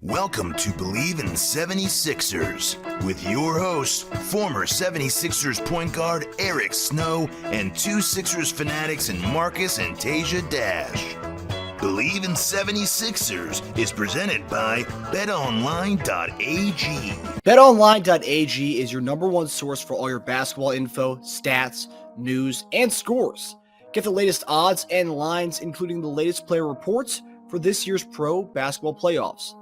Welcome to Bleav In 76ers with your hosts, former 76ers point guard Eric Snow and two Sixers fanatics in Marcus and Teja Dash. Bleav In 76ers is presented by BetOnline.AG. BetOnline.AG is your number one source for all your basketball info, stats, news, and scores. Get the latest odds and lines, including the latest player reports for this year's pro basketball playoffs.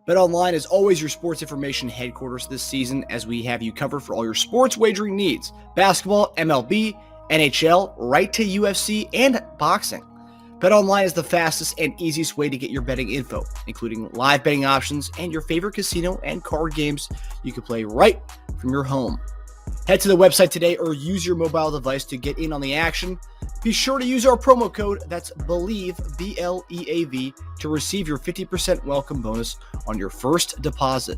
BetOnline is always your sports information headquarters this season, as we have you covered for all your sports wagering needs. Basketball, MLB, NHL, right to UFC, and boxing. BetOnline is the fastest and easiest way to get your betting info, including live betting options and your favorite casino and card games you can play right from your home. Head to the website today or use your mobile device to get in on the action. Be sure to use our promo code, that's Bleav, B-L-E-A-V, to receive your 50% welcome bonus on your first deposit.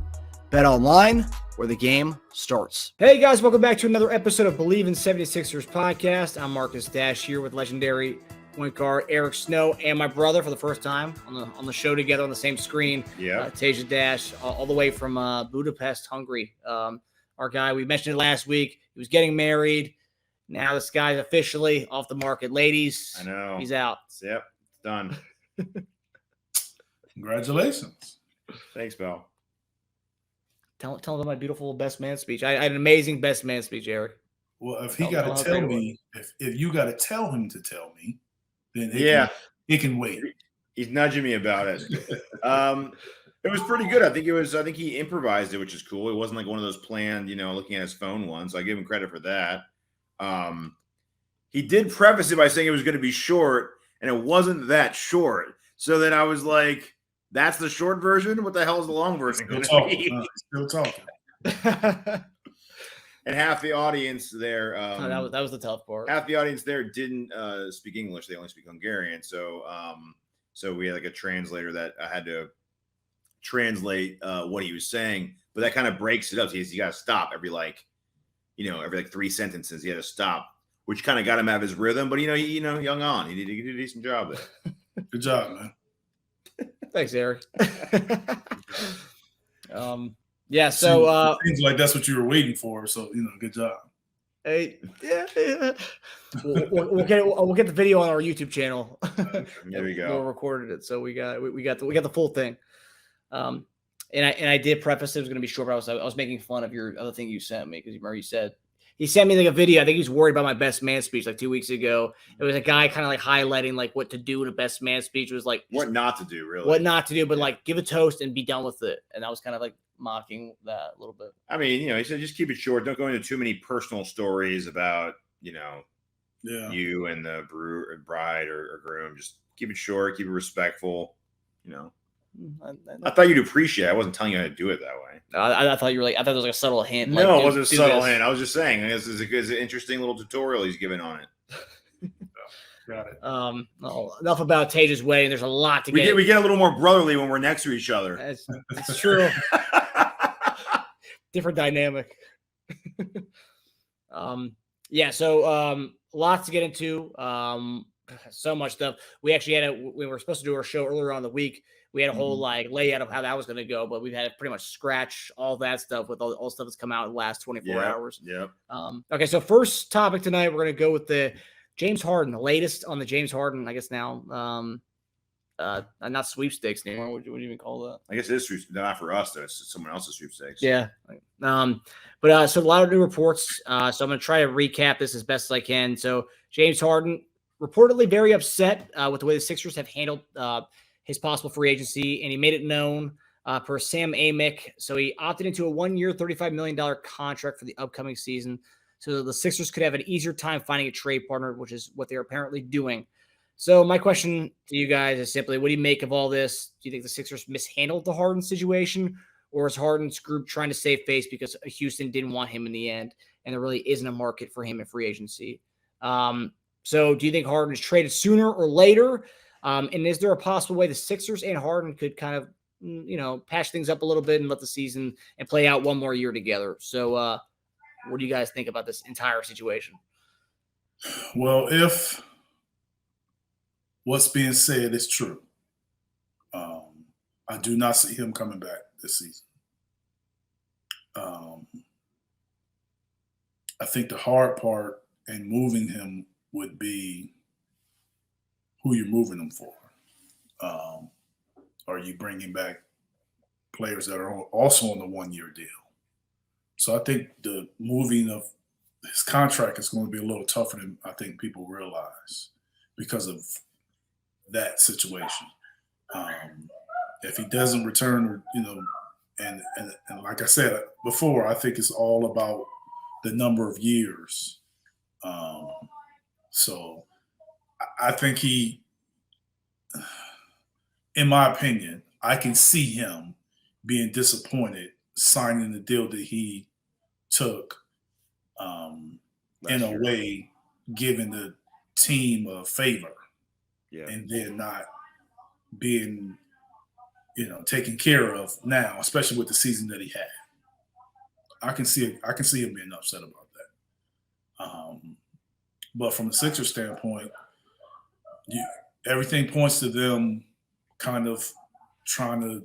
Bet online, where the game starts. Hey guys, welcome back to another episode of Bleav In 76ers podcast. I'm Marcus Dash here with legendary point guard Eric Snow and my brother for the first time on the show together on the same screen. Yeah, Teja Dash, all the way from Budapest, Hungary. Our guy, we mentioned it last week. He was getting married. Now this guy's officially off the market. Ladies, I know. He's out. Yep, it's done. Congratulations. Thanks, Bill. Tell him about my beautiful best man speech. I had an amazing best man speech, Eric. Well, if he got to tell me, if you got to tell him to tell me, then he can wait. He's nudging me about it. It was pretty good. I think he improvised it, which is cool. It wasn't like one of those planned, looking at his phone ones. So I give him credit for that. He did preface it by saying it was going to be short, and it wasn't that short. So then I was like, that's the short version? What the hell is the long version going to be? Still talking. And half the audience there. That was the tough part. Half the audience there didn't speak English. They only speak Hungarian. So we had like a translator that had to translate what he was saying, but that kind of breaks it up. So you got to stop every 3 sentences. He had to stop, which kind of got him out of his rhythm. But young on, he did a decent job there. Good job, man. Thanks, Eric. Yeah. So seems like that's what you were waiting for. So good job. Hey, yeah. We'll get the video on our YouTube channel. There we go. We recorded it, so we got the full thing. And I did preface it was going to be short, but I was making fun of your other thing you sent me, because you said he sent me like a video. I think he was worried about my best man speech like 2 weeks ago. It was a guy kind of like highlighting like what to do in a best man speech. It was like what not to do, really. What not to do, but like give a toast and be done with it. And I was kind of like mocking that a little bit. I mean, he said just keep it short. Don't go into too many personal stories about you and the bride or groom. Just keep it short, keep it respectful. I thought you'd appreciate it. I wasn't telling you how to do it that way. I thought you were I thought it was like a subtle hint. No, like, it wasn't a subtle hint. I was just saying this is an interesting little tutorial he's giving on it. Got it. Well, enough about Teja's wedding. There's a lot to get. We get a little more brotherly when we're next to each other. It's true. Different dynamic. So lots to get into. So much stuff. We actually we were supposed to do our show earlier on the week. We had a whole layout of how that was going to go, but we've had to pretty much scratch all that stuff with all stuff that's come out in the last 24 hours. Yep. Okay, so first topic tonight, we're going to go with the James Harden, the latest on the James Harden, I guess now. Not sweepstakes anymore. What do you even call that? I guess it is sweepstakes. Not for us, though. It's someone else's sweepstakes. Yeah. But so a lot of new reports. So I'm going to try to recap this as best as I can. So James Harden reportedly very upset with the way the Sixers have handled his possible free agency, and he made it known per Sam Amick. So he opted into a 1-year, $35 million contract for the upcoming season, so the Sixers could have an easier time finding a trade partner, which is what they're apparently doing. So my question to you guys is simply, what do you make of all this? Do you think the Sixers mishandled the Harden situation, or is Harden's group trying to save face because Houston didn't want him in the end, and there really isn't a market for him in free agency? So do you think Harden is traded sooner or later? And is there a possible way the Sixers and Harden could kind of, patch things up a little bit and let the season and play out one more year together? So what do you guys think about this entire situation? Well, if what's being said is true, I do not see him coming back this season. I think the hard part in moving him would be who you're moving him for. Are you bringing back players that are also on the 1-year deal? So I think the moving of his contract is going to be a little tougher than I think people realize because of that situation. If he doesn't return, and like I said before, I think it's all about the number of years. So I think in my opinion, I can see him being disappointed signing the deal that he took in a way, giving the team a favor, and then not being, taken care of now, especially with the season that he had. I can see him being upset about that. But from the Sixers standpoint, everything points to them kind of trying to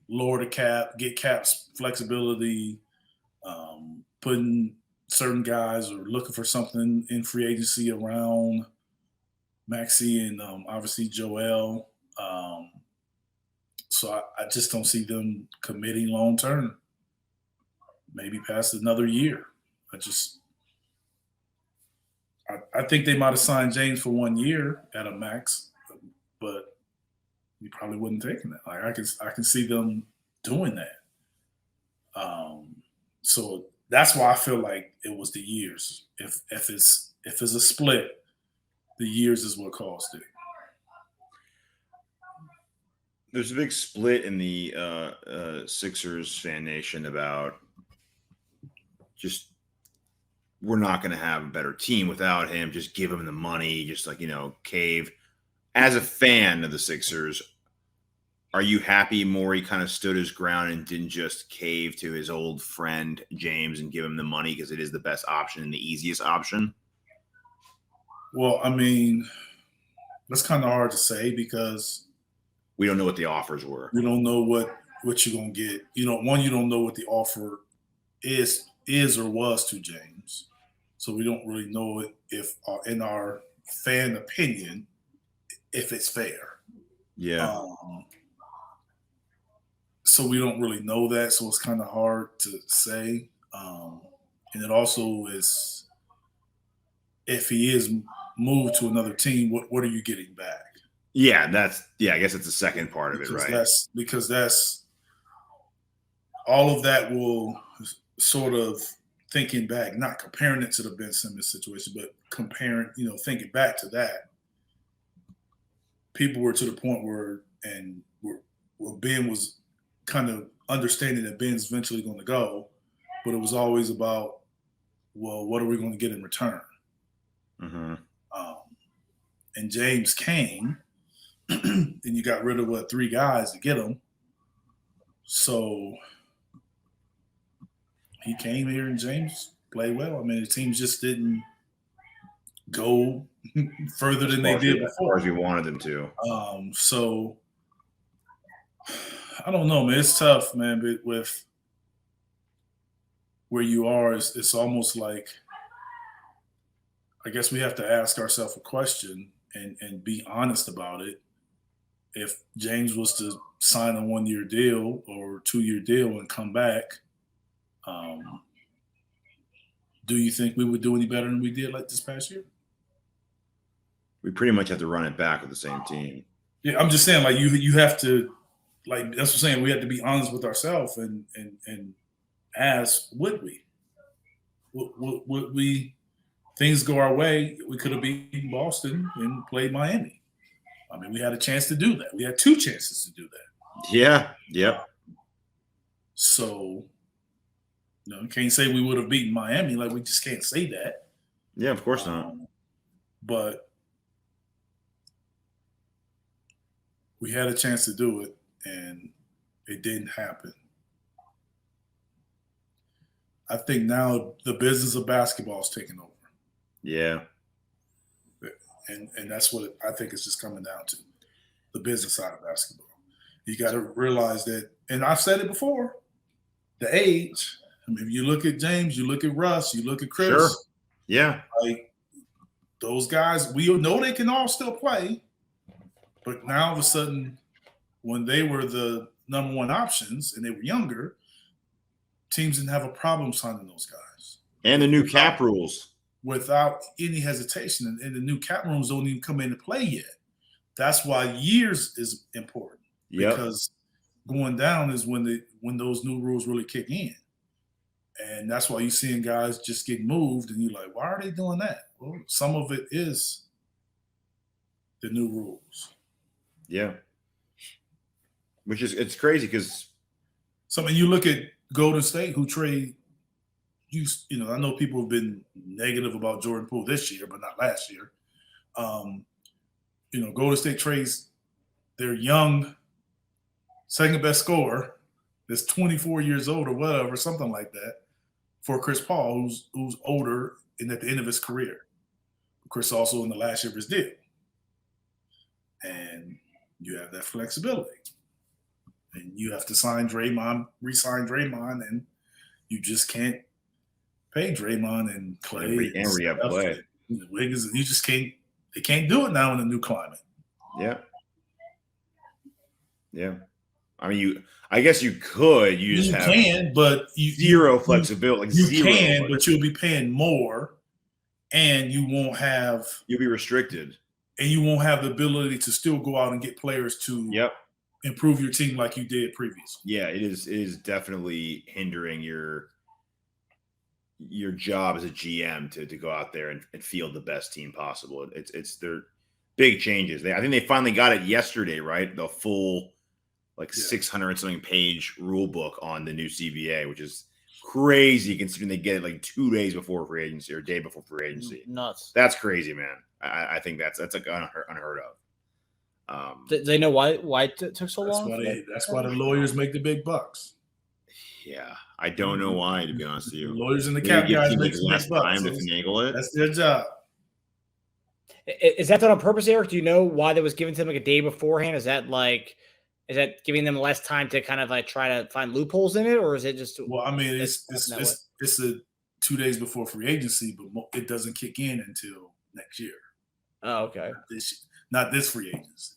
lower the cap, get caps flexibility, putting certain guys or looking for something in free agency around Maxey and obviously Joel. So I just don't see them committing long term, maybe past another year. I think they might have signed James for 1 year at a max, but you probably wouldn't take that. Like I can see them doing that. So that's why I feel like it was the years. If it's a split, the years is what caused it. There's a big split in the Sixers fan nation about just we're not going to have a better team without him. Just give him the money. Just cave. As a fan of the Sixers, are you happy Morey kind of stood his ground and didn't just cave to his old friend James and give him the money because it is the best option and the easiest option? Well, I mean, that's kind of hard to say because we don't know what the offers were. We don't know what you're going to get. You don't know what the offer is or was to James. So we don't really know if in our fan opinion, if it's fair. Yeah. So we don't really know that. So it's kind of hard to say. And it also is, if he is moved to another team, what are you getting back? Yeah, I guess it's the second part of it, right? Because that's all of that will sort of thinking back, not comparing it to the Ben Simmons situation, but comparing, thinking back to that. People were to the point where Ben was kind of understanding that Ben's eventually going to go, but it was always about, well, what are we going to get in return? Mm-hmm. And James came, and you got rid of 3 guys to get him. So he came here and James played well. I mean, the team just didn't go further than they did before. As we wanted them to. So I don't know, man. It's tough, man. But with where you are, it's almost like I guess we have to ask ourselves a question and be honest about it. If James was to sign a 1-year deal or 2-year deal and come back, do you think we would do any better than we did like this past year? We pretty much have to run it back with the same team. Yeah, I'm just saying, like you have to, like that's what I'm saying. We have to be honest with ourselves and ask, would we? Would we? Things go our way, we could have beaten Boston and played Miami. I mean, we had a chance to do that. We had 2 chances to do that. Yeah. Yep. So, you can't say we would have beaten Miami. Like, we just can't say that. Yeah, of course not. But we had a chance to do it, and it didn't happen. I think now the business of basketball is taking over. Yeah. And that's what I think it's just coming down to. the business side of basketball. You got to realize that, and I've said it before, the age. I mean, if you look at James, you look at Russ, you look at Chris. Sure. Yeah. Like those guys, we know they can all still play, but now all of a sudden, when they were the number one options and they were younger, teams didn't have a problem signing those guys. And the new cap rules. Without any hesitation. And the new cap rules don't even come into play yet. That's why years is important. Yep. Because going down is when those new rules really kick in. And that's why you're seeing guys just get moved and you're like, why are they doing that? Well, some of it is the new rules. Yeah. Which is, it's crazy because you look at Golden State, who trade, you know, I know people have been negative about Jordan Poole this year, but not last year. You know, Golden State trades their young second best scorer that's 24 years old or whatever, something like that, for Chris Paul, who's older and at the end of his career. Chris also in the last year of his deal. And you have that flexibility. And you have to sign Draymond, re-sign Draymond, and you just can't pay Draymond and Clay and re-up Clay. Wiggins. You just can't. They can't do it now in the new climate. Yeah. Yeah. I mean, I guess you could. You just can, but zero flexibility. You can, but you'll be paying more, and you won't have. You'll be restricted, and you won't have the ability to still go out and get players to. Improve your team like you did previously. Yeah, it is definitely hindering your job as a GM to go out there and field the best team possible. They're big changes. I think they finally got it yesterday, right? The full 600 and something page rule book on the new CBA, which is crazy considering they get it like 2 days before free agency or a day before free agency. Nuts. That's crazy, man. I think that's like unheard of. Did they know why it took so long? That's why the lawyers make the big bucks. Yeah, I don't know why, to be honest with you. The lawyers and the cap guys make less time to finagle it. That's their job. Is that done on purpose, Eric? Do you know why that was given to them like a day beforehand? Is that giving them less time to kind of like try to find loopholes in it, or is it just? Well, I mean, it's a 2 days before free agency, but it doesn't kick in until next year. Oh, okay. Not this free agency.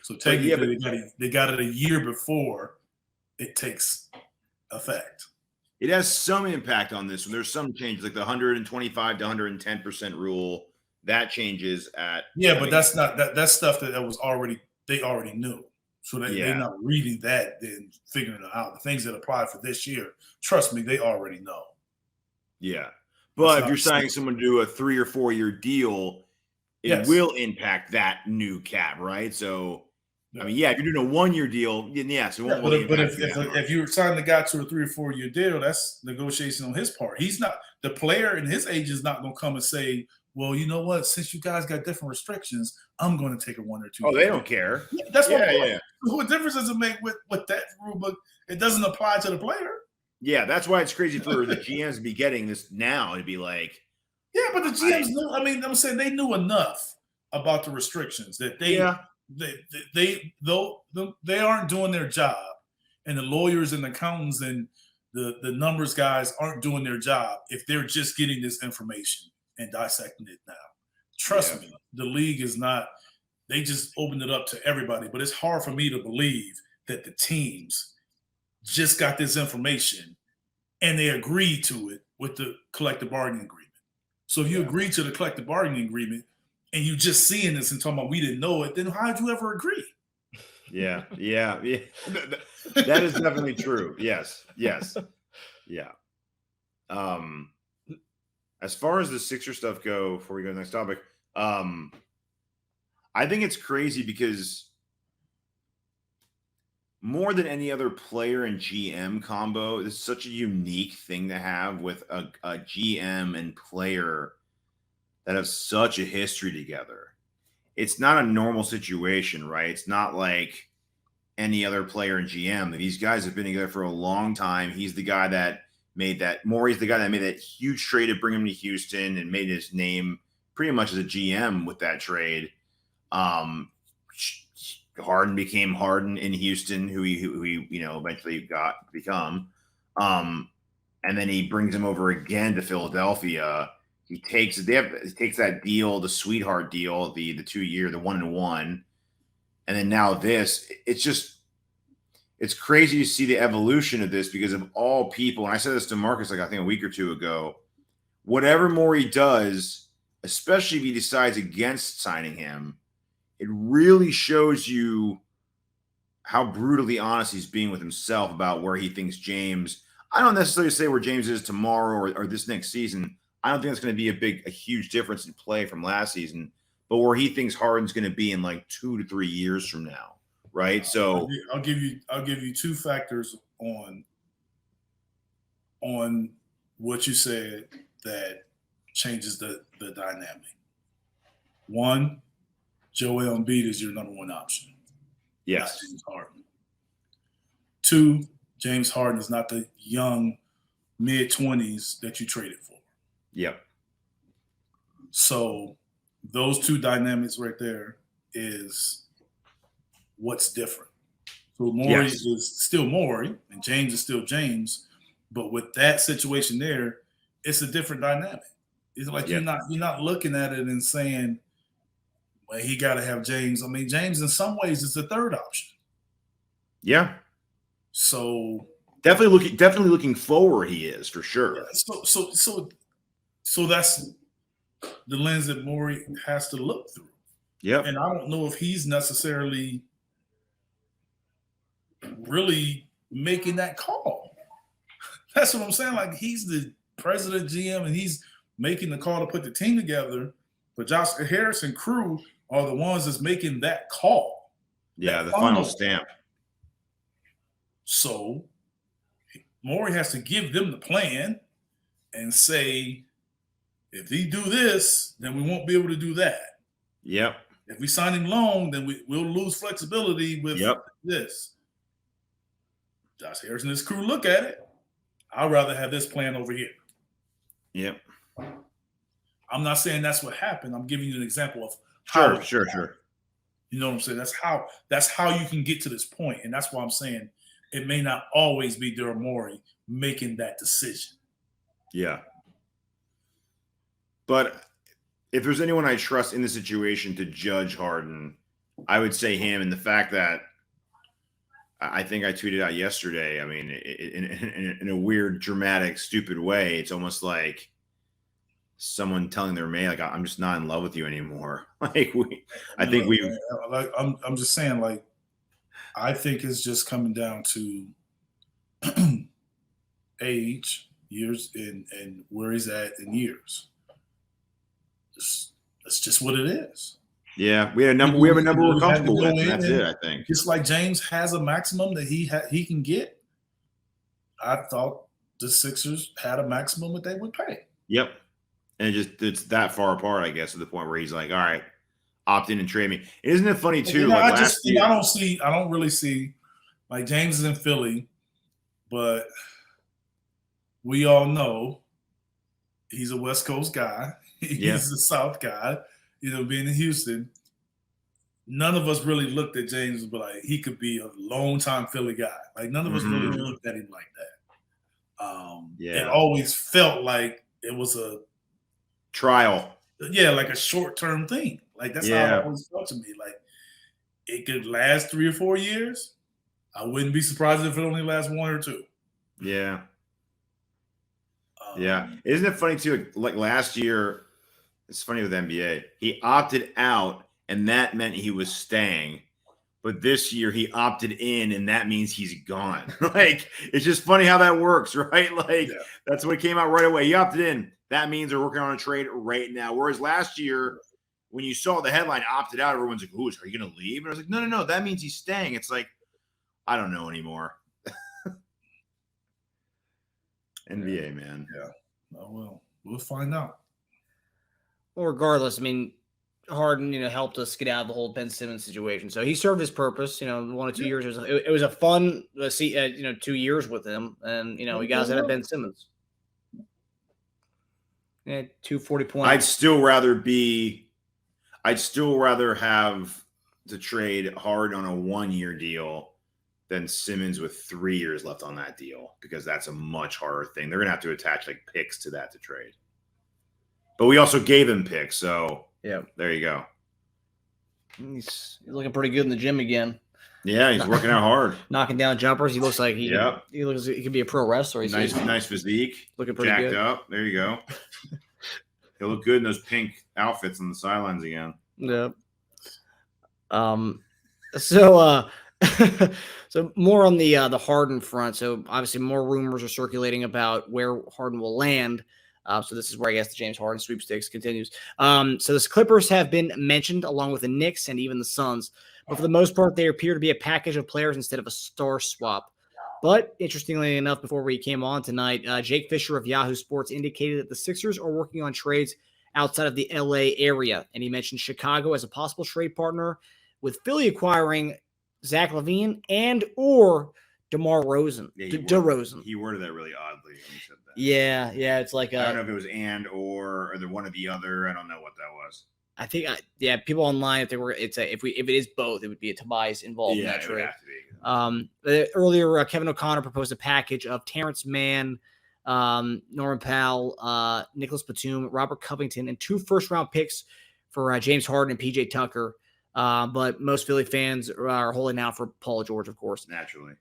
So technically, they got it a year before it takes effect. It has some impact on this. There's some changes, like the 125 to 110% rule. That changes at but that's not that's stuff that was already they already knew. So they're not reading that and figuring it out. The things that apply for this year, trust me, they already know. Yeah, but if you're signing someone to do a 3 or 4 year deal, it will impact that new cap, right? So. I mean, if you're doing a 1 year deal, yes, it won't. But if you sign the guy to a 3 or 4 year deal, that's negotiation on his part. He's not the player, and his agent is not going to come and say, "Well, you know what? Since you guys got different restrictions, I'm going to take a 1 or 2." Oh, they don't care. That's what. What difference does it make with that rule book? It doesn't apply to the player. Yeah, that's why it's crazy for the GMs to be getting this now. It'd be like, but the GMs knew. I mean, I'm saying they knew enough about the restrictions that they. They aren't doing their job, and the lawyers and accountants and the numbers guys aren't doing their job if they're just getting this information and dissecting it now. Trust me, the league is not. They just opened it up to everybody, but it's hard for me to believe that the teams just got this information and they agreed to it with the collective bargaining agreement. So if you agree to the collective bargaining agreement, and you just seeing this and talking about we didn't know it, then how'd you ever agree? Yeah. That is definitely true. Yes. Yeah. As far as the Sixer stuff go, before we go to the next topic, I think it's crazy because more than any other player and GM combo, this is such a unique thing to have with a GM and player that have such a history together. It's not a normal situation, right? It's not like any other player and GM. These guys have been together for a long time. He's the guy that made that. Morey's the guy that made that huge trade to bring him to Houston and made his name pretty much as a GM with that trade. Harden became Harden in Houston, who he eventually become. And then he brings him over again to Philadelphia. He takes that deal, the sweetheart deal, the 2 year, the 1-1, and then now this. It's crazy to see the evolution of this because of all people. And I said this to Marcus I think a week or two ago. Whatever Morey does, especially if he decides against signing him, it really shows you how brutally honest he's being with himself about where he thinks James. I don't necessarily say where James is tomorrow or this next season. I don't think it's going to be a huge difference in play from last season, but where he thinks Harden's going to be in like 2 to 3 years from now. Right. So I'll give you 2 factors on what you said that changes the dynamic. 1, Joel Embiid is your number 1 option. Yes. James Harden. 2, James Harden is not the young mid-20s that you traded for. Yep. So those 2 dynamics right there is what's different. So Morey is still Morey and James is still James, but with that situation there, it's a different dynamic. It's like you're not looking at it and saying, well, he got to have James. I mean, James in some ways is the 3rd option. Yeah. So definitely looking forward, he is for sure. Yeah, so that's the lens that Morey has to look through. Yep. And I don't know if he's necessarily really making that call. That's what I'm saying. Like, he's the president, GM, and he's making the call to put the team together. But Josh Harris and crew are the ones that's making that call. Yeah, the final stamp. So Morey has to give them the plan and say, if he do this, then we won't be able to do that. Yep. If we sign him long, then we'll lose flexibility with this. Josh Harris and his crew look at it. I'd rather have this plan over here. Yep. I'm not saying that's what happened. I'm giving you an example of how. Sure. You know what I'm saying? That's how you can get to this point. And that's why I'm saying it may not always be Daryl Morey making that decision. Yeah. But if there's anyone I trust in the situation to judge Harden, I would say him. And the fact that I think I tweeted out yesterday, I mean, in a weird, dramatic, stupid way, it's almost like someone telling their mate, like, I'm just not in love with you anymore. I'm just saying, like, I think it's just coming down to age, years, and where he's at in years. That's just what it is. Yeah, we have a number we're comfortable with. And that's it, I think. Just like James has a maximum that he can get, I thought the Sixers had a maximum that they would pay. Yep. And it's that far apart, I guess, to the point where he's like, all right, opt in and trade me. Isn't it funny too? I don't really see, like, James is in Philly, but we all know he's a West Coast guy. He's a South guy. Being in Houston, none of us really looked at James and be like, he could be a long-time Philly guy. Like, none of us really looked at him like that. It always felt like it was a trial. Yeah, like a short-term thing. Like, that's how it always felt to me. Like, it could last 3 or 4 years. I wouldn't be surprised if it only lasts 1 or 2. Yeah. Isn't it funny too? Like last year, it's funny with NBA. He opted out, and that meant he was staying. But this year, he opted in, and that means he's gone. Like, it's just funny how that works, right? Like, that's what came out right away. He opted in. That means they're working on a trade right now. Whereas last year, when you saw the headline opted out, everyone's like, "Who are you going to leave?" And I was like, no. That means he's staying. It's like, I don't know anymore. NBA, man. Yeah. Well, we'll find out. Well, regardless, I mean, Harden, helped us get out of the whole Ben Simmons situation. So he served his purpose. 1 or 2 years. It was a fun, 2 years with him, and we got us out of Ben Simmons. Yeah, 240 points. I'd still rather have to trade Harden on a 1-year deal than Simmons with 3 years left on that deal, because that's a much harder thing. They're going to have to attach like picks to that to trade. But we also gave him picks, so yeah, there you go. He's looking pretty good in the gym again. Yeah, he's working out hard, knocking down jumpers. He looks like he could be a pro wrestler. He's nice physique, looking pretty jacked good. up. There you go. He'll look good in those pink outfits on the sidelines again. Yeah. So more on the Harden front. So obviously more rumors are circulating about where Harden will land. So this is where I guess the James Harden sweepstakes continues. So the Clippers have been mentioned along with the Knicks and even the Suns, but for the most part, they appear to be a package of players instead of a star swap. But interestingly enough, before we came on tonight, Jake Fisher of Yahoo Sports indicated that the Sixers are working on trades outside of the LA area. And he mentioned Chicago as a possible trade partner, with Philly acquiring Zach LaVine and or DeMar DeRozan. He worded that really oddly when he said that. Yeah, it's like I don't know if it was and or the one or the other. I don't know what that was. I think people online, if it is both, it would be a Tobias involved in that trade. Earlier, Kevin O'Connor proposed a package of Terrence Mann, Norman Powell, Nicholas Batum, Robert Covington, and 2 first-round picks for James Harden and PJ Tucker. But most Philly fans are holding out for Paul George, of course. Naturally.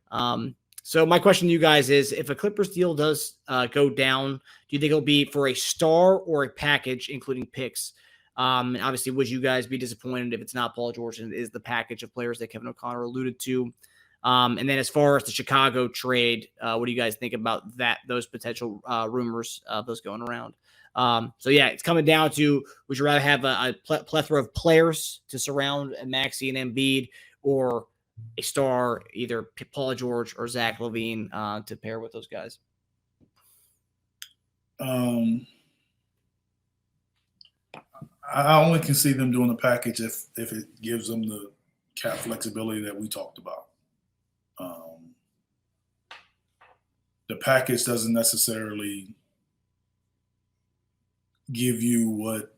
So my question to you guys is, if a Clippers deal does go down, do you think it'll be for a star or a package, including picks? And obviously, would you guys be disappointed if it's not Paul George and it is the package of players that Kevin O'Connor alluded to? And then as far as the Chicago trade, what do you guys think about those potential rumors of those going around? So it's coming down to, would you rather have a plethora of players to surround Maxey and Embiid, or a star, either Paul George or Zach LaVine, to pair with those guys? I only can see them doing a package if it gives them the cap flexibility that we talked about. The package doesn't necessarily give you what,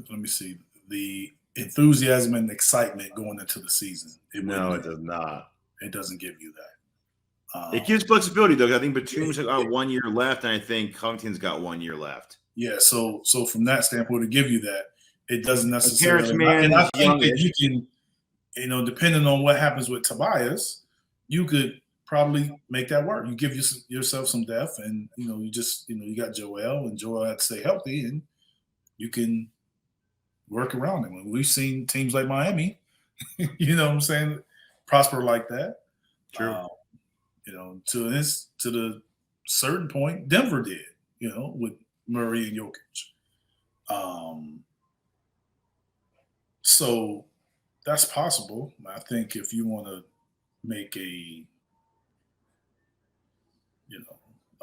let me see, the enthusiasm and excitement going into the season. It does not. It doesn't give you that. It gives flexibility, though. I think Batum's got 1 year left, and I think Covington's got 1 year left. Yeah, so from that standpoint, to give you that, it doesn't necessarily. And I think that you can, depending on what happens with Tobias, you could probably make that work. You give yourself some depth, and you got Joel, and Joel had to stay healthy, and you can work around him. We've seen teams like Miami, you know what I'm saying, prosper like that. True. To the certain point, Denver did, with Murray and Jokic. So that's possible. I think if you want to make a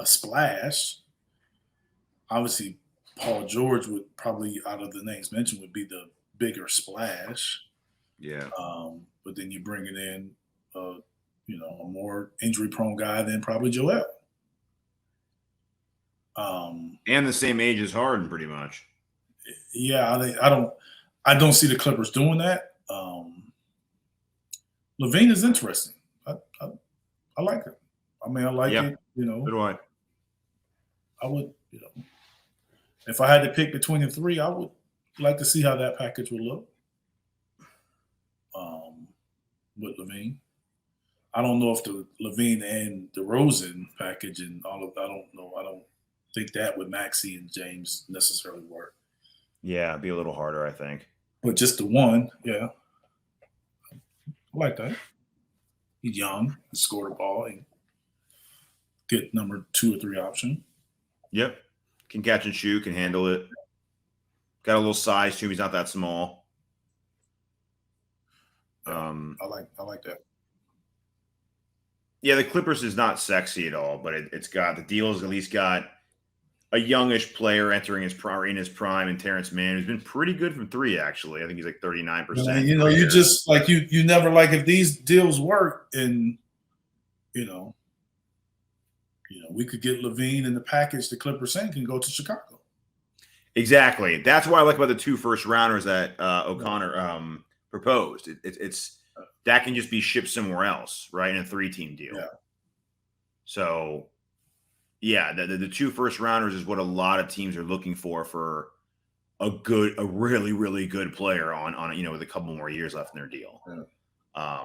splash, obviously Paul George would probably, out of the names mentioned, would be the bigger splash. Yeah. But then you bring it in, a more injury-prone guy than probably Joel. And the same age as Harden, pretty much. Yeah, I don't see the Clippers doing that. LaVine is interesting. I like it. I mean, I like it. So do I. I would, if I had to pick between the three, I would like to see how that package would look. With LaVine, I don't know if the LaVine and DeRozan package and all of, I don't know. I don't think that with Maxey and James necessarily work. Yeah, it'd be a little harder, I think. But just the one, yeah. I like that. He's young, he scored a ball, and get number 2 or 3 option. Yep. Can catch and shoot, can handle it. Got a little size too. He's not that small. I like that. Yeah, the Clippers is not sexy at all, but it's got the deal's at least got a youngish player entering his prime, and Terrence Mann, who's been pretty good from 3, actually. I think he's like 39%. You just like you never, like, if these deals work, and we could get LaVine in the package the Clippers saying can go to Chicago. Exactly. That's what I like about the 2 first rounders that O'Connor proposed. It's that can just be shipped somewhere else, right? In a 3-team deal. Yeah. So, yeah, the 2 first rounders is what a lot of teams are looking for a really, really good player on with a couple more years left in their deal. Yeah.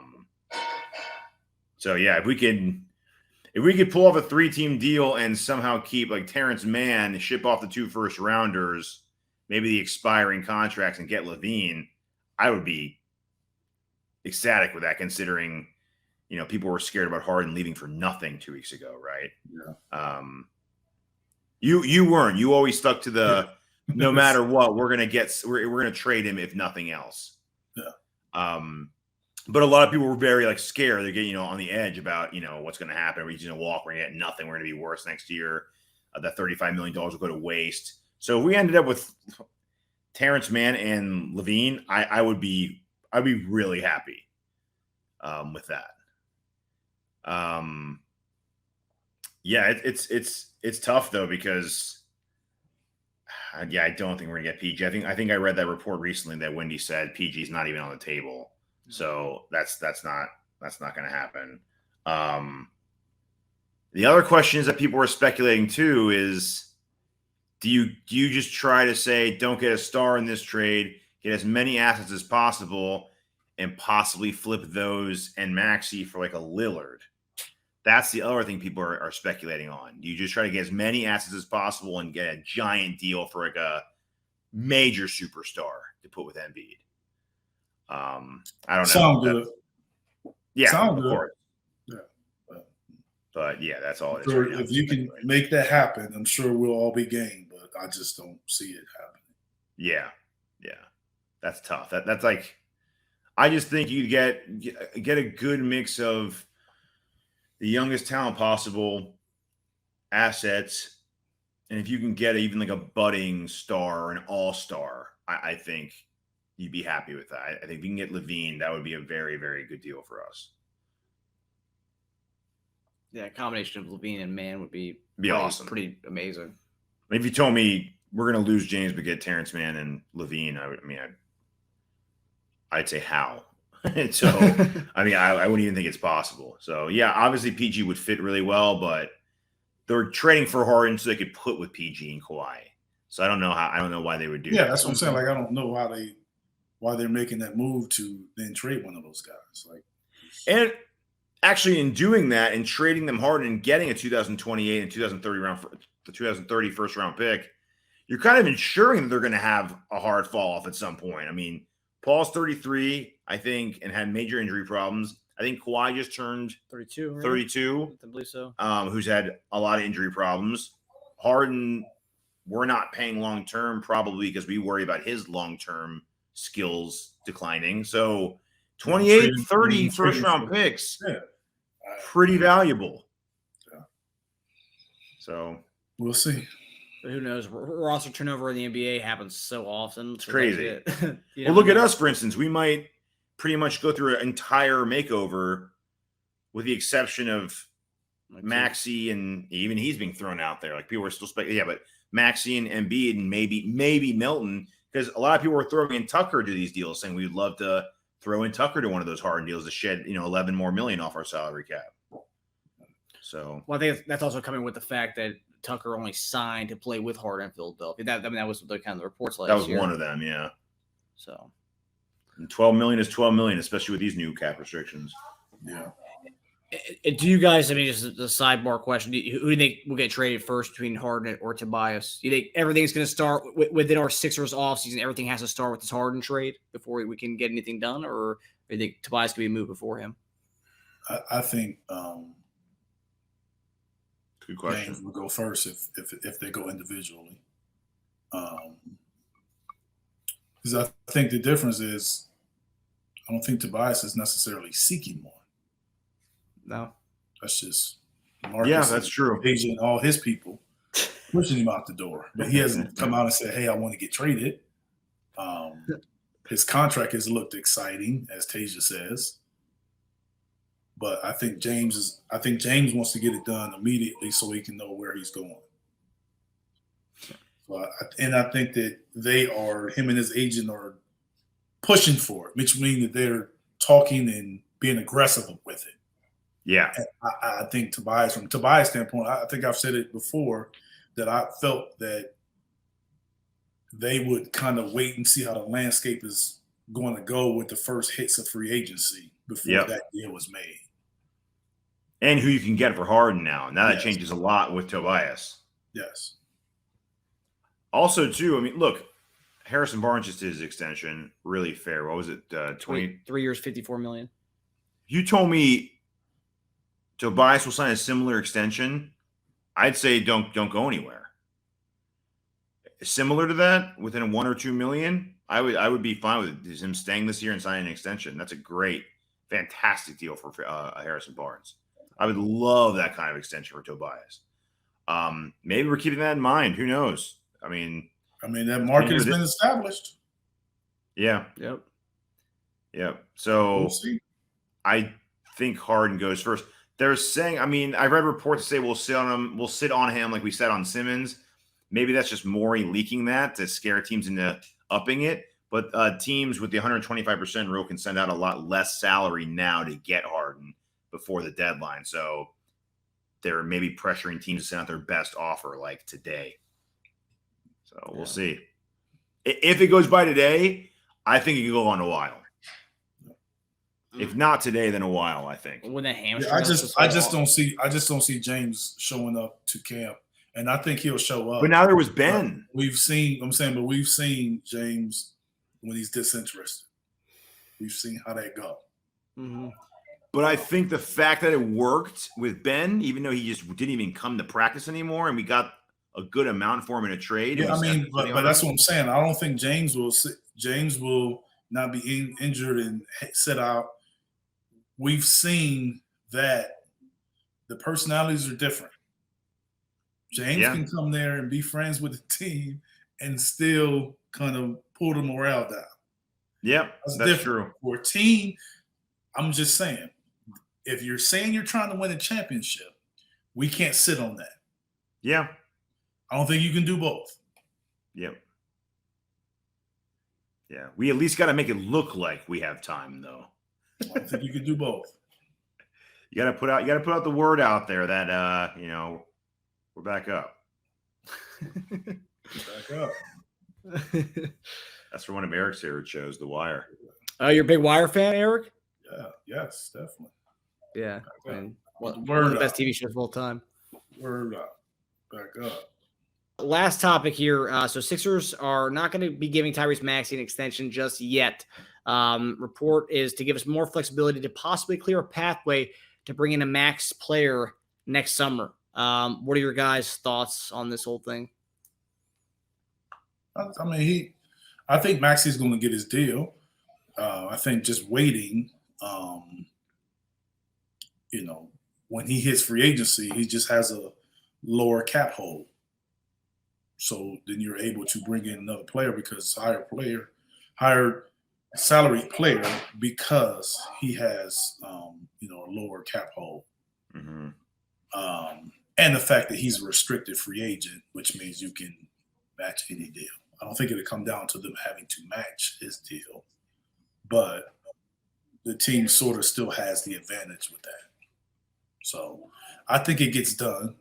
So yeah, if we could pull off a 3-team deal and somehow keep like Terrence Mann, ship off the 2 first rounders, maybe the expiring contracts, and get LaVine, I would be ecstatic with that, considering people were scared about Harden leaving for nothing 2 weeks ago, right? Yeah. You weren't. You always stuck to the no matter what, we're gonna trade him if nothing else. Yeah. But a lot of people were very scared. They're getting on the edge about what's going to happen. We're just going to walk. We're going to get nothing. We're going to be worse next year. That $35 million will go to waste. So if we ended up with Terrence Mann and LaVine, I'd be really happy with that. Yeah, it's tough though, because I don't think we're gonna get PG. I think I read that report recently that Wendy said PG's not even on the table. So that's not going to happen. The other questions that people are speculating too is, do you just try to say don't get a star in this trade, get as many assets as possible, and possibly flip those and Maxey for like a Lillard? That's the other thing people are speculating on. Do you just try to get as many assets as possible and get a giant deal for like a major superstar to put with Embiid? I don't know. Sound good. Yeah, Sound of good. course. Yeah. But yeah, that's all it is. Sure, Right now. if you can make that happen, I'm sure we'll all be game, but I just don't see it happening. Yeah. That's tough. That's like, I just think you get a good mix of the youngest talent possible, assets, and if you can get even like a budding star or an all-star, I think you'd be happy with that. I think if you can get LaVine, that would be a very, very good deal for us. Yeah, a combination of LaVine and Mann would be awesome. Pretty amazing. If you told me we're going to lose James but get Terrence Mann and LaVine, I'd say how. So, I wouldn't even think it's possible. So, yeah, obviously PG would fit really well, but they're trading for Harden so they could put with PG and Kawhi. So I don't know why they would do that. Yeah, that's what I'm saying. Like, I don't know why they're making that move to then trade one of those guys. And actually, in doing that and trading them Harden and getting a 2028 and 2030 first round pick, you're kind of ensuring that they're going to have a hard fall off at some point. Paul's 33, I think, and had major injury problems. I think Kawhi just turned 32. Right? 32. I believe so. Who's had a lot of injury problems. Harden, we're not paying long term, probably because we worry about his long term skills declining. So 28, 30 first round picks, pretty valuable. Yeah. So we'll see. But who knows? Roster turnover in the NBA happens so often. It's crazy. Well, look at us, for instance. We might pretty much go through an entire makeover with the exception of Maxey, and even he's being thrown out there. Like, people are still speculating. Yeah, but Maxey and Embiid and maybe Milton, because a lot of people were throwing in Tucker to these deals, saying we'd love to throw in Tucker to one of those Harden deals to shed, $11 more million off our salary cap. So, well, I think that's also coming with the fact that Tucker only signed to play with Harden in Philadelphia. That was the kind of the reports last year. That was one of them, yeah. So, and $12 million is $12 million, especially with these new cap restrictions. Yeah. Do you guys? Just a sidebar question. Who do you think will get traded first between Harden or Tobias? Do you think everything's going to start within our Sixers offseason? Everything has to start with this Harden trade before we can get anything done, or do you think Tobias could be moved before him? I think. Good question. James will go first if they go individually. Because I think the difference is, I don't think Tobias is necessarily seeking one. No, that's just Marcus. Yeah, that's true. Teja and all his people pushing him out the door, but he hasn't come out and said, "Hey, I want to get traded." His contract has looked exciting, as Teja says. But I think James wants to get it done immediately so he can know where he's going. So And I think that him and his agent are pushing for it, which means that they're talking and being aggressive with it. Yeah. And I think from Tobias' standpoint, I think I've said it before that I felt that they would kind of wait and see how the landscape is going to go with the first hits of free agency before that deal was made. And who you can get for Harden now. Now that Yes. changes a lot with Tobias. Yes. Also, too, I mean, look, Harrison Barnes just did his extension. Really fair. What was it? 3 years, $54 million. You told me Tobias will sign a similar extension. I'd say don't go anywhere. Similar to that, within a $1 or $2 million, I would be fine with him staying this year and signing an extension. That's a great, fantastic deal for Harrison Barnes. I would love that kind of extension for Tobias. Maybe we're keeping that in mind. Who knows? I mean, that market has been established. Yeah. Yep. So we'll see. I think Harden goes first. They're saying, I mean, I read reports that say we'll sit on him like we sat on Simmons. Maybe that's just Morey leaking that to scare teams into upping it. But teams with the 125% rule can send out a lot less salary now to get Harden before the deadline. So they're maybe pressuring teams to send out their best offer like today. So we'll see. If it goes by today, I think it could go on a while. If not today, then a while, I think. When the hamstring, I just don't see James showing up to camp, and I think he'll show up. But now there was Ben. We've seen James when he's disinterested. We've seen how that go. Mm-hmm. But I think the fact that it worked with Ben, even though he just didn't even come to practice anymore, and we got a good amount for him in a trade. Yeah, but that's what I'm saying. I don't think James will not be injured and sit out. We've seen that the personalities are different. James can come there and be friends with the team and still kind of pull the morale down. Yep, that's true. For a team, I'm just saying, if you're saying you're trying to win a championship, we can't sit on that. Yeah. I don't think you can do both. Yep. Yeah. We at least got to make it look like we have time, though. I don't think you can do both. You got to put out the word out there that we're back up. Back up. That's for one of Eric's favorite shows, The Wire. You're a big Wire fan, Eric? Yeah. Yes, definitely. Yeah. And one of the best TV shows of all time. Word up. Back up. Last topic here. So Sixers are not going to be giving Tyrese Maxey an extension just yet. Report is to give us more flexibility to possibly clear a pathway to bring in a max player next summer. What are your guys' thoughts on this whole thing? I think Maxey's going to get his deal. I think just waiting, when he hits free agency, he just has a lower cap hold. So then you're able to bring in another player because higher salary player because he has, a lower cap hold. Mm-hmm. And the fact that he's a restricted free agent, which means you can match any deal. I don't think it'll come down to them having to match his deal, but the team sort of still has the advantage with that. So I think it gets done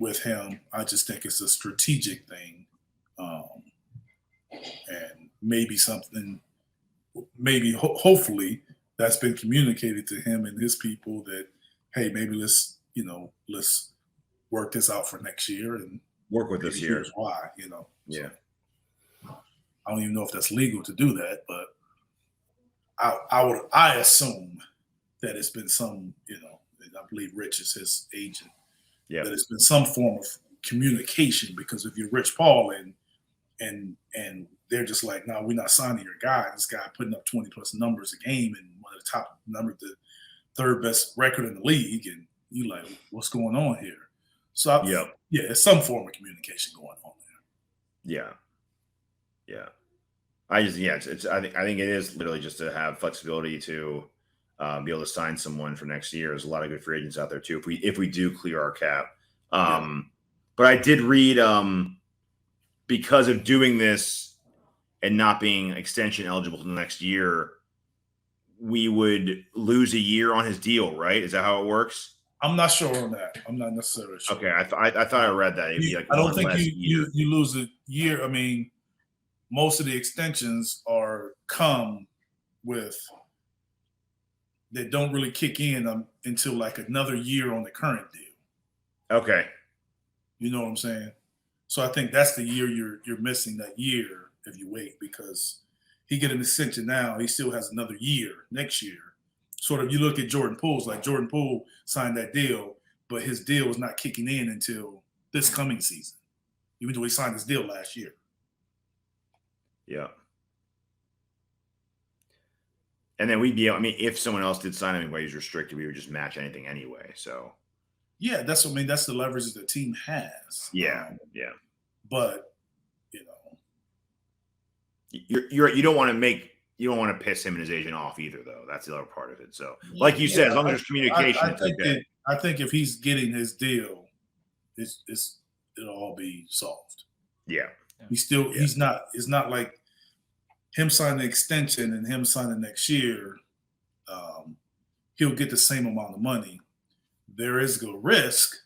with him. I just think it's a strategic thing, and hopefully that's been communicated to him and his people that, hey, maybe let's work this out for next year and work with this year. Here's why, Yeah. So, I don't even know if that's legal to do that, but I assume that it's been some, I believe Rich is his agent. Yeah. That it's been some form of communication, because if you're Rich Paul and they're just like, no, we're not signing your guy. This guy putting up 20 plus numbers a game and one of the top numbers, the third best record in the league, and you like, what's going on here? So it's some form of communication going on there. Yeah. I think it is literally just to have flexibility to be able to sign someone for next year. There's a lot of good free agents out there too. If we do clear our cap, But I did read because of doing this and not being extension eligible for the next year, we would lose a year on his deal, right? Is that how it works? I'm not sure on that. I'm not necessarily sure. Okay, I thought I read that it'd be like I don't think you lose a year. I mean, most of the extensions come with that don't really kick in until like another year on the current deal. Okay. You know what I'm saying? So I think that's the year you're missing, that year if you wait, because he get an extension now, he still has another year next year. Sort of, you look at Jordan Poole's, like Jordan Poole signed that deal, but his deal is not kicking in until this coming season, even though he signed his deal last year. Yeah. And then we'd be, I mean, if someone else did sign him while he's restricted, we would just match anything anyway. So, yeah, that's what I mean. That's the leverage that the team has. Yeah, yeah. But you don't want to piss him and his agent off either, though. That's the other part of it. So, like you said, as long as there's communication, it's okay. I think if he's getting his deal, it'll all be solved. Yeah. He's not. It's not like him signing an extension and him signing next year. He'll get the same amount of money. There is a risk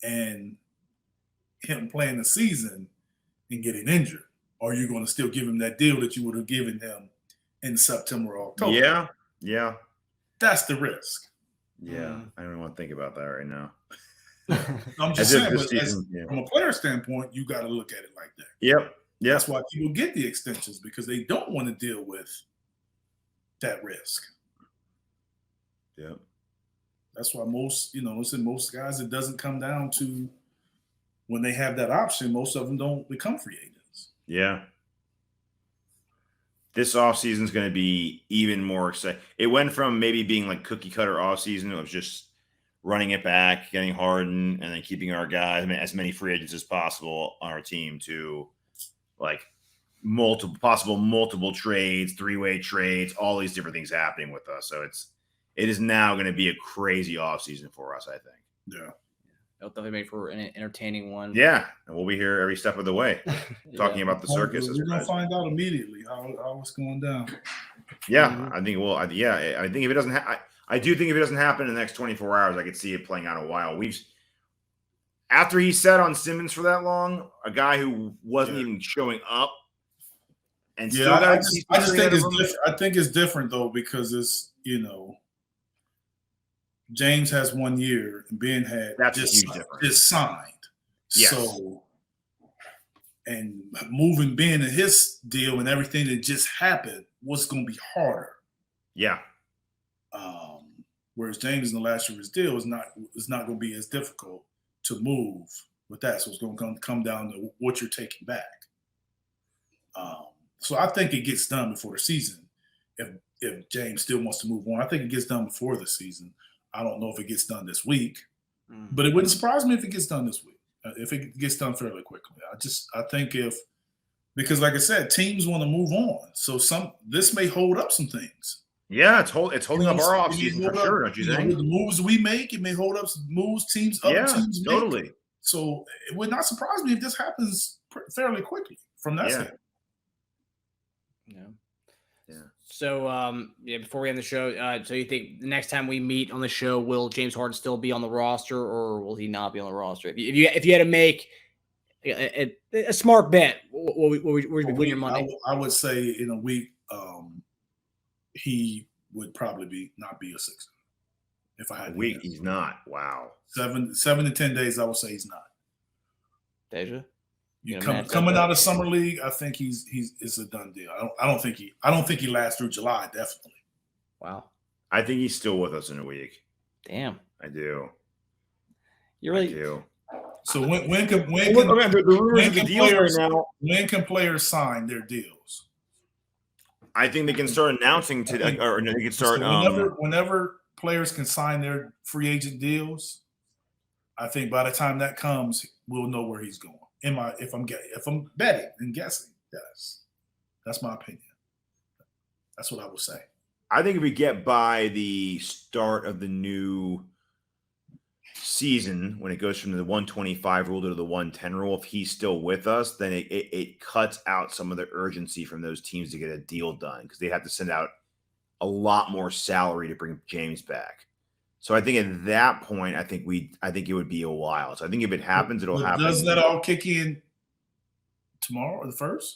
and him playing the season and getting injured. Or are you going to still give him that deal that you would have given him in September or October? Yeah, yeah. That's the risk. Yeah, I don't even want to think about that right now. I'm just saying, from a player standpoint, you got to look at it like that. Yep. That's why people get the extensions, because they don't want to deal with that risk. Yep. That's why most guys, it doesn't come down to when they have that option, most of them don't become free agents. Yeah. This offseason is going to be even more exciting. It went from maybe being like cookie cutter offseason. It was just running it back, getting Harden, and then keeping our guys, as many free agents as possible on our team, to like multiple trades, three-way trades, all these different things happening with us. So it is now going to be a crazy offseason for us, I think. Yeah. It'll definitely make for an entertaining one. Yeah, and we'll be here every step of the way talking about the circus. We're going to find out immediately how it's going down. Yeah, I think I think if it doesn't I do think if it doesn't happen in the next 24 hours, I could see it playing out a while. After he sat on Simmons for that long, a guy who wasn't even showing up, and still I just think it's different. I think it's different though, because it's, James has 1 year and Ben had just signed. Yes. So, and moving Ben and his deal and everything that just happened was going to be harder. Yeah. Whereas James in the last year of his deal is not going to be as difficult to move with that. So it's going to come down to what you're taking back. So I think it gets done before the season. If James still wants to move on, I think it gets done before the season. I don't know if it gets done this week, but it wouldn't surprise me if it gets done this week. If it gets done fairly quickly, I think because like I said, teams want to move on. So this may hold up some things. Yeah, it's holding up our offseason for sure, don't you think? With the moves we make, it may hold up some moves other teams make. Totally. So it would not surprise me if this happens fairly quickly from that standpoint. Yeah. So, before we end the show, so you think the next time we meet on the show, will James Harden still be on the roster, or will he not be on the roster? If you had to make a smart bet, where would you win your money? I would say in a week, he would probably not be a Sixer. If I had a week, he's not. Wow. 7 to 10 days, I would say he's not. Teja? Coming out of summer league, I think it's a done deal. I don't think he lasts through July. Definitely. Wow. I think he's still with us in a week. Damn. I do. You're really. I do. So when can players sign their deals? I think they can start announcing today, or they can start. Whenever players can sign their free agent deals, I think by the time that comes, we'll know where he's going. If I'm betting and guessing, yes, that's my opinion. That's what I would say. I think if we get by the start of the new season, when it goes from the 125 rule to the 110 rule, if he's still with us, then it cuts out some of the urgency from those teams to get a deal done because they have to send out a lot more salary to bring James back. So I think at that point, I think it would be a while. So I think if it happens, it'll happen. Does that all kick in tomorrow or the 1st?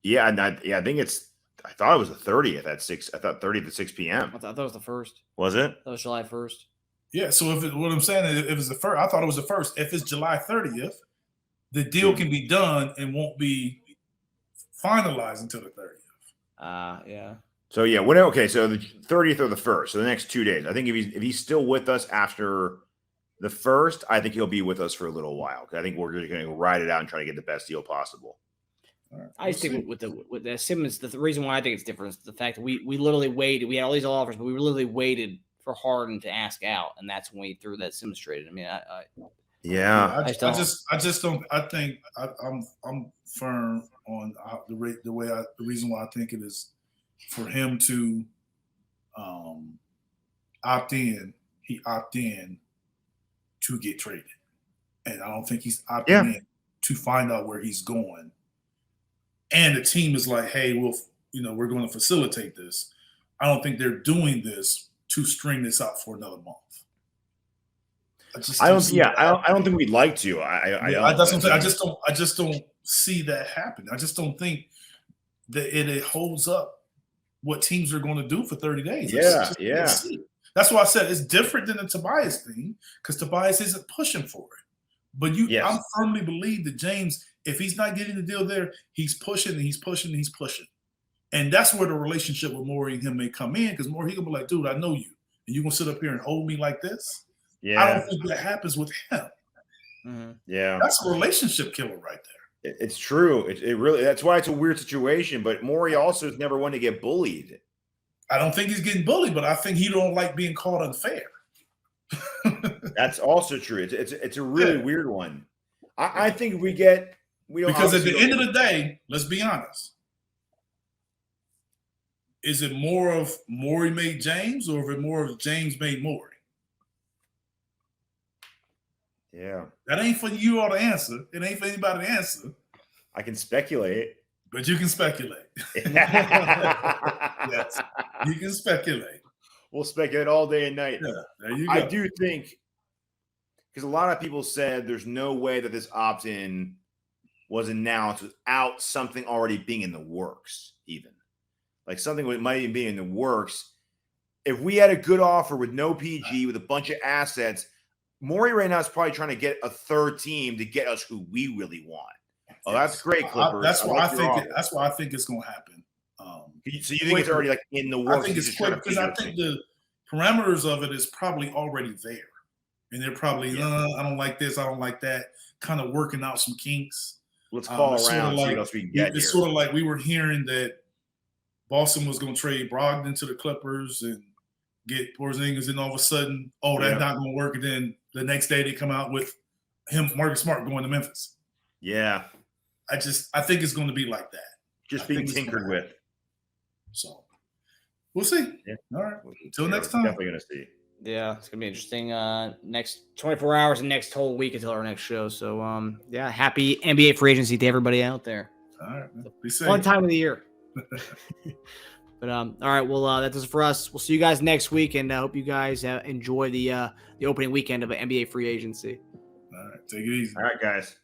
Yeah, I think I thought it was the 30th at 6. I thought 30th at 6 p.m. I thought it was the 1st. Was it? That was July 1st. Yeah. So what I'm saying is, if it's the 1st, I thought it was the 1st. If it's July 30th, the deal can be done and won't be finalized until the 30th. Yeah. So yeah, okay. So the 30th or the 1st, so the next 2 days. I think if he's still with us after the 1st, I think he'll be with us for a little while. I think we're going to ride it out and try to get the best deal possible. Right, I just think with the Simmons, the reason why I think it's different is the fact that we literally waited. We had all these offers, but we literally waited for Harden to ask out, and that's when we threw that Simmons trade. I mean, yeah, I just don't. I think I'm firm on the reason why I think it is for him to opt in. He opted in to get traded, and I don't think he's opting in to find out where he's going. And the team is like, hey, we're going to facilitate this. I don't think they're doing this to string this out for another month. I don't think we'd like to. I just don't see that happen. I just don't think that it holds up what teams are going to do for 30 days. Yeah. That's why I said it's different than the Tobias thing, because Tobias isn't pushing for it. But I firmly believe that James, if he's not getting the deal there, he's pushing and he's pushing and he's pushing. And that's where the relationship with Morey and him may come in, because Morey, he gonna be like, dude, I know you. And you're gonna sit up here and hold me like this? Yeah. I don't think that happens with him. Mm-hmm. Yeah. That's a relationship killer right there. It's true. It really, that's why it's a weird situation. But Morey also is never one to get bullied. I don't think he's getting bullied, but I think he don't like being called unfair. That's also true. It's a really weird one. I think we don't, because at the end of the day, let's be honest. Is it more of Morey made James, or is it more of James made Morey? Yeah. That ain't for you all to answer. It ain't for anybody to answer. I can speculate. But you can speculate. Yes, you can speculate. We'll speculate all day and night. Yeah, there you go. I do think, because a lot of people said there's no way that this opt-in was announced without something already being in the works, even. Like something that might even be in the works. If we had a good offer with no PG, with a bunch of assets, Morey right now is probably trying to get a third team to get us who we really want. Oh, that's great, Clippers. That's why I think it's going to happen. So you think it's already like in the works? I think it's quick because I think the parameters of it is probably already there, and they're probably I don't like this, I don't like that, kind of working out some kinks. Let's call around, see what else we can get. It's sort of like we were hearing that Boston was going to trade Brogdon to the Clippers and get Porzingis, and all of a sudden, that's not going to work. And then the next day they come out with Marcus Smart going to Memphis. Yeah. I think it's going to be like that. Just being tinkered with. So we'll see. Yeah. All right. Until next time. Definitely going to see. Yeah, it's going to be interesting. Next 24 hours and next whole week until our next show. So, happy NBA free agency to everybody out there. All right. Be safe. Fun time of the year. But all right, well, that does it for us. We'll see you guys next week, and I hope you guys enjoy the opening weekend of an NBA free agency. All right, take it easy. All right, guys.